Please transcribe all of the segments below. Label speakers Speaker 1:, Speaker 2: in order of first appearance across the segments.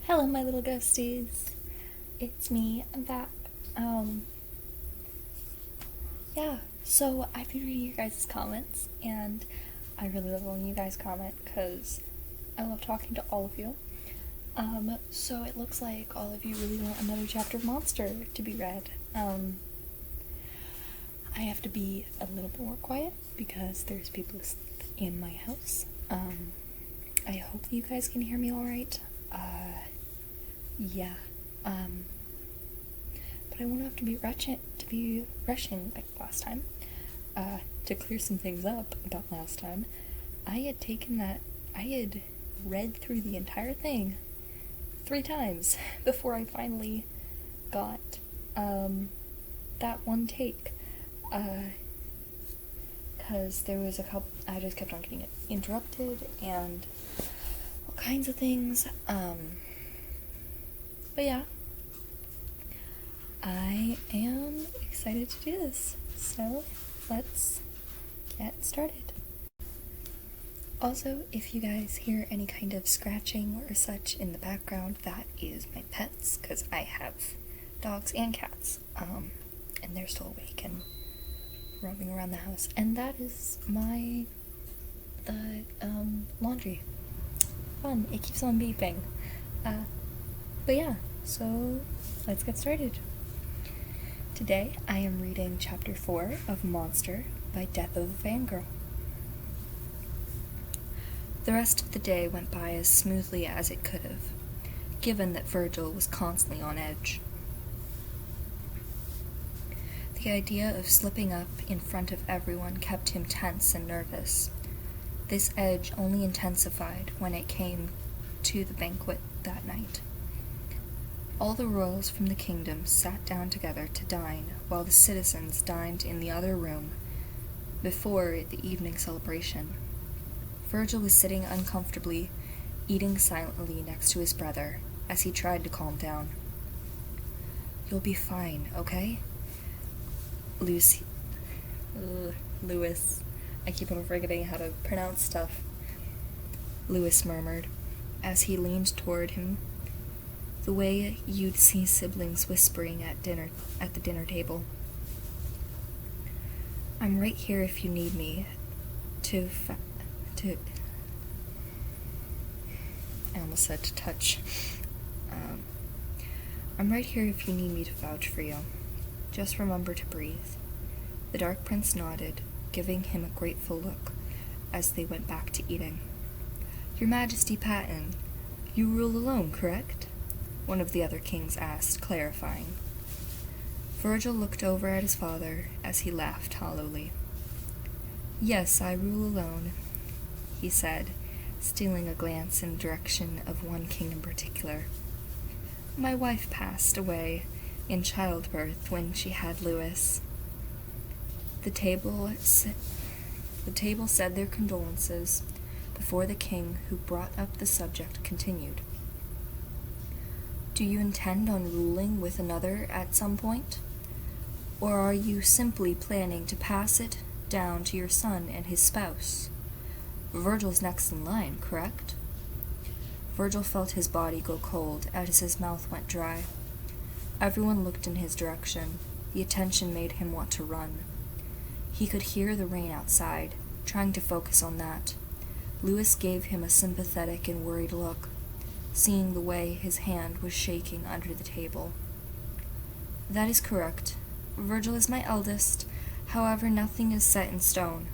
Speaker 1: Hello, my little ghosties. It's me. I'm back. Yeah. So I've been reading your guys' comments, and I really love when you guys comment because I love talking to all of you. So it looks like all of you really want another chapter of Monster to be read. I have to be a little bit more quiet because there's people in my house. I hope you guys can hear me all right. Yeah. But I won't have to be rushing like last time. To clear some things up about last time, I had read through the entire thing 3 times before I finally got that one take. Because there was I just kept on getting interrupted and all kinds of things. But yeah, I am excited to do this, so let's get started. Also, if you guys hear any kind of scratching or such in the background, that is my pets, because I have dogs and cats, and they're still awake and roaming around the house. And that is the laundry. Fun, it keeps on beeping. But yeah, so let's get started. Today I am reading Chapter 4 of Monster by Death of a Fangirl. The rest of the day went by as smoothly as it could have, given that Virgil was constantly on edge. The idea of slipping up in front of everyone kept him tense and nervous. This edge only intensified when it came to the banquet that night. All the royals from the kingdom sat down together to dine, while the citizens dined in the other room before the evening celebration. Virgil was sitting uncomfortably, eating silently next to his brother, as he tried to calm down. "You'll be fine, okay?" Lewis. I keep on forgetting how to pronounce stuff. Lewis murmured, as he leaned toward him, the way you'd see siblings whispering at the dinner table. "I'm right here if you need me I almost said to touch. I'm right here if you need me to vouch for you. Just remember to breathe." The Dark Prince nodded, giving him a grateful look as they went back to eating. "Your Majesty Patton, you rule alone, correct?" one of the other kings asked, clarifying. Virgil looked over at his father as he laughed hollowly. "Yes, I rule alone," he said, stealing a glance in the direction of one king in particular. "My wife passed away in childbirth when she had Lewis." The table said their condolences before the king who brought up the subject continued. "Do you intend on ruling with another at some point? Or are you simply planning to pass it down to your son and his spouse? Virgil's next in line, correct?" Virgil felt his body go cold as his mouth went dry. Everyone looked in his direction. The attention made him want to run. He could hear the rain outside, trying to focus on that. Lewis gave him a sympathetic and worried look, seeing the way his hand was shaking under the table. "That is correct. Virgil is my eldest, however nothing is set in stone,"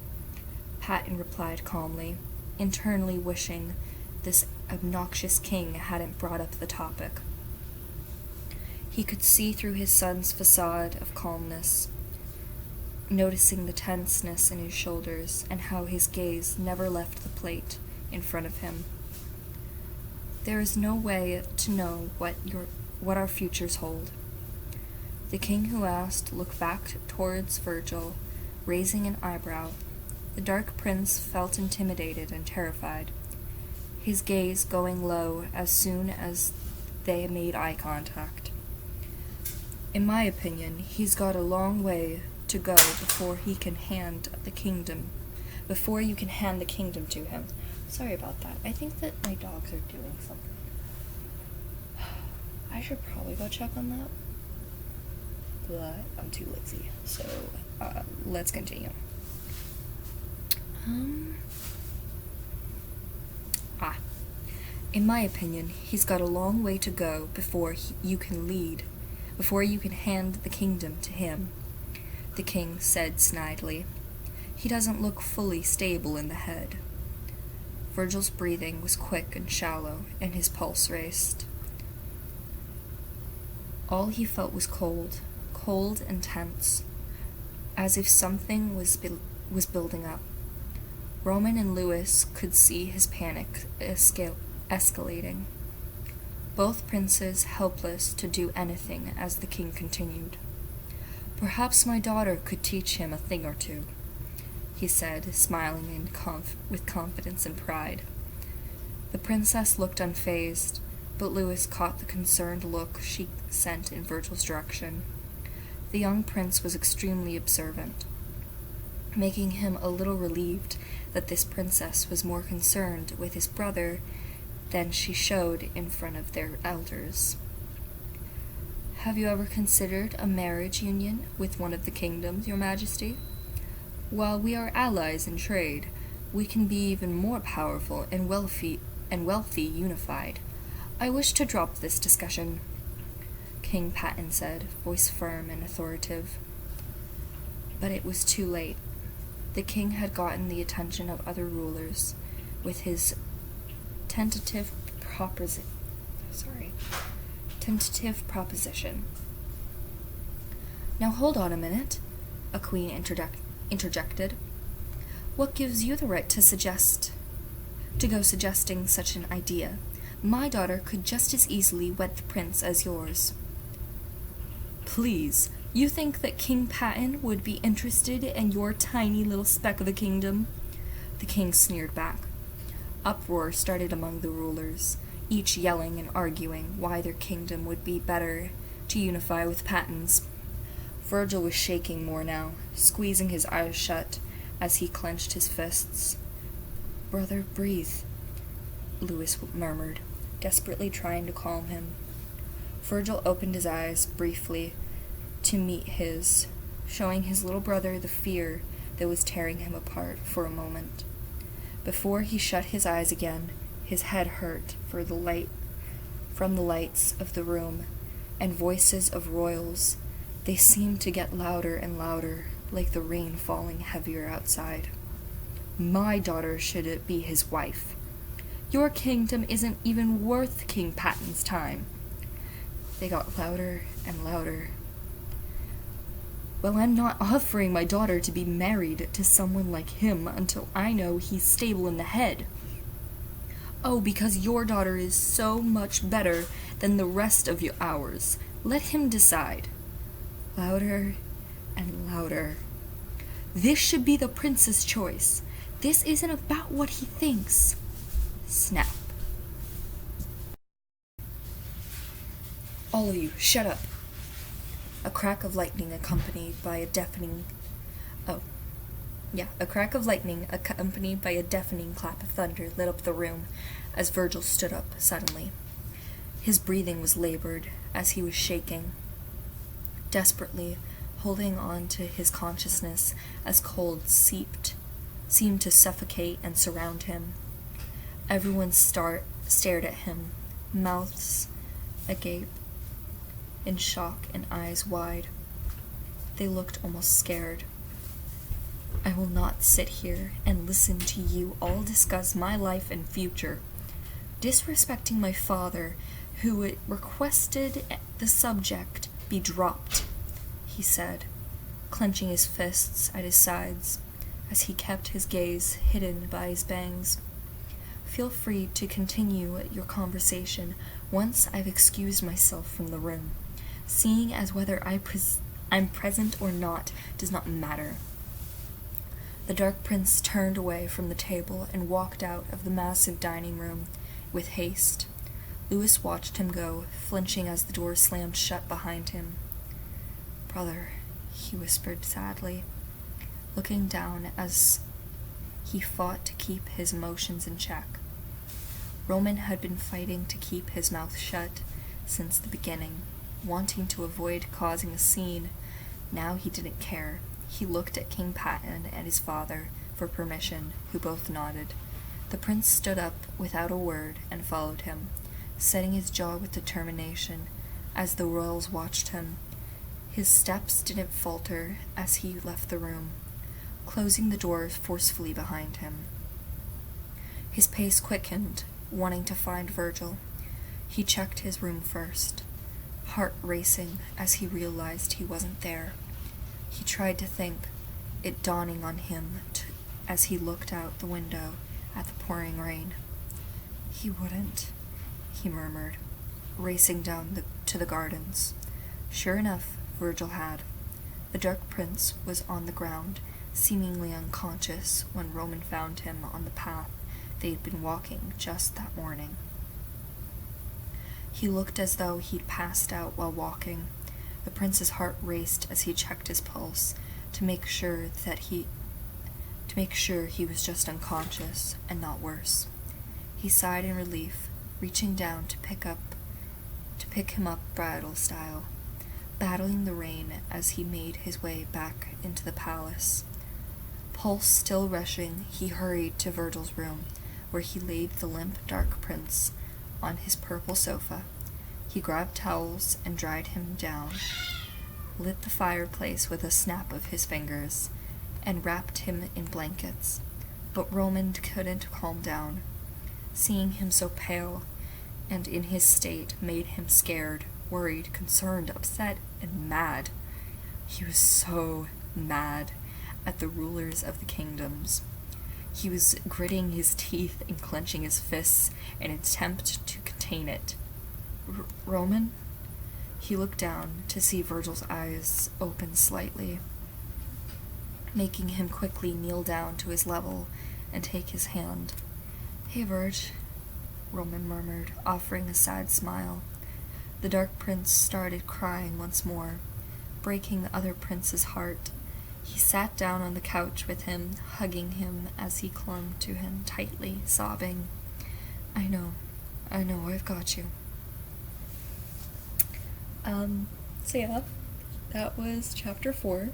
Speaker 1: Patton replied calmly, internally wishing this obnoxious king hadn't brought up the topic. He could see through his son's facade of calmness, noticing the tenseness in his shoulders and how his gaze never left the plate in front of him. "There is no way to know what our futures hold." The king who asked looked back towards Virgil, raising an eyebrow. The Dark Prince felt intimidated and terrified, his gaze going low as soon as they made eye contact. "In my opinion, he's got a long way to go before you can hand the kingdom to him." Sorry about that. I think that my dogs are doing something. should probably go check on that, but I'm too lazy, so let's continue. In my opinion, he's got a long way to go before you can hand the kingdom to him, the king said snidely. He doesn't look fully stable in the head. Virgil's breathing was quick and shallow, and his pulse raced. All he felt was cold and tense, as if something was building up. Roman and Louis could see his panic escalating. Both princes helpless to do anything as the king continued. Perhaps my daughter could teach him a thing or two, he said, smiling with confidence and pride. The princess looked unfazed, but Louis caught the concerned look she sent in Virgil's direction. The young prince was extremely observant, making him a little relieved that this princess was more concerned with his brother than she showed in front of their elders. Have you ever considered a marriage union with one of the kingdoms, Your Majesty? While we are allies in trade, we can be even more powerful and wealthy unified. I wish to drop this discussion, King Patton said, voice firm and authoritative. But it was too late. The king had gotten the attention of other rulers with his tentative proposition. Now hold on a minute, a queen interjected. What gives you the right to go suggesting such an idea? My daughter could just as easily wed the prince as yours. Please, you think that King Patton would be interested in your tiny little speck of a kingdom? The king sneered back. Uproar started among the rulers, each yelling and arguing why their kingdom would be better to unify with Patton's. Virgil was shaking more now, squeezing his eyes shut as he clenched his fists. Brother, breathe, Louis murmured, desperately trying to calm him. Virgil opened his eyes briefly to meet his, showing his little brother the fear that was tearing him apart for a moment. Before he shut his eyes again, his head hurt from the lights of the room and voices of royals. They seemed to get louder and louder, like the rain falling heavier outside. My daughter should be his wife. Your kingdom isn't even worth King Patton's time. They got louder and louder. Well, I'm not offering my daughter to be married to someone like him until I know he's stable in the head. Oh, because your daughter is so much better than the rest of ours. Let him decide. Louder and louder. This should be the prince's choice. This isn't about what he thinks. Snap. All of you, shut up. A crack of lightning accompanied by a deafening clap of thunder lit up the room as Virgil stood up suddenly. His breathing was labored as he was shaking, desperately holding on to his consciousness as cold seemed to suffocate and surround him. Everyone stared at him, mouths agape, in shock and eyes wide. They looked almost scared. I will not sit here and listen to you all discuss my life and future, disrespecting my father, who requested the subject be dropped, he said, clenching his fists at his sides as he kept his gaze hidden by his bangs. Feel free to continue your conversation once I've excused myself from the room, seeing as whether I'm present or not does not matter. The Dark Prince turned away from the table and walked out of the massive dining room with haste. Louis watched him go, flinching as the door slammed shut behind him. Brother, he whispered sadly, looking down as he fought to keep his emotions in check. Roman had been fighting to keep his mouth shut since the beginning, wanting to avoid causing a scene. Now he didn't care. He looked at King Patton and his father for permission, who both nodded. The prince stood up without a word and followed him, setting his jaw with determination as the royals watched him. His steps didn't falter as he left the room, closing the door forcefully behind him. His pace quickened, wanting to find Virgil. He checked his room first, heart racing as he realized he wasn't there. He tried to think, it dawning on him as he looked out the window at the pouring rain. He wouldn't, he murmured, racing down to the gardens. Sure enough, Virgil had. The Dark Prince was on the ground, seemingly unconscious when Roman found him on the path they'd been walking just that morning. He looked as though he'd passed out while walking. The prince's heart raced as he checked his pulse to make sure he was just unconscious and not worse. He sighed in relief, reaching down to pick him up bridal style, battling the rain as he made his way back into the palace. Pulse still rushing, he hurried to Virgil's room, where he laid the limp Dark Prince on his purple sofa. He grabbed towels and dried him down, lit the fireplace with a snap of his fingers, and wrapped him in blankets. But Roman couldn't calm down. Seeing him so pale and in his state made him scared, worried, concerned, upset, and mad. He was so mad at the rulers of the kingdoms. He was gritting his teeth and clenching his fists in an attempt to contain it. Roman? He looked down to see Virgil's eyes open slightly, making him quickly kneel down to his level and take his hand. "Hey, Virg," Roman murmured, offering a sad smile. The Dark Prince started crying once more, breaking the other prince's heart. He sat down on the couch with him, hugging him as he clung to him tightly, sobbing, I know, I've got you." So yeah, that was chapter 4,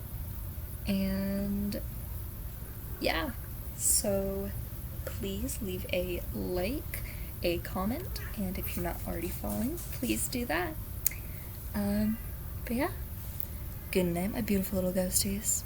Speaker 1: and yeah, so please leave a like, a comment, and if you're not already following, please do that. But yeah, good night, my beautiful little ghosties.